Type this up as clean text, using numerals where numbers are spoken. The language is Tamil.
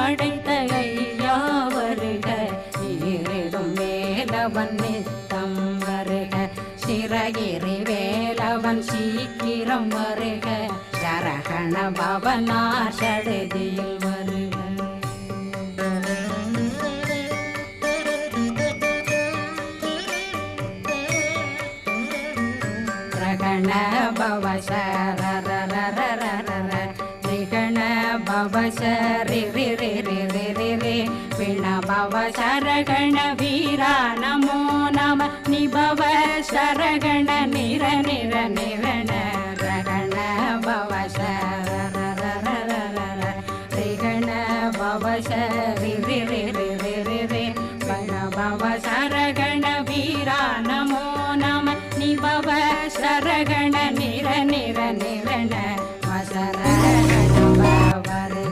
படைத்த ஐயா வருக, ஈரிடும் வேலவன் நித்தம் வருக, சிறகிரி வேலவன் சீக்கிரம் வருக, சரகண பவனார் சடுதியில் வருக. ரகண பவ சரரரரரர ரிகண பவ சரி ரி ரி ரி ரி ரி ரி விண பவ சரகண வீரா நமோ நம நிபவ சரகண நிர நிர நிரண ரகண பவ சரரரரர ரிகண பவ சரி ரி ரி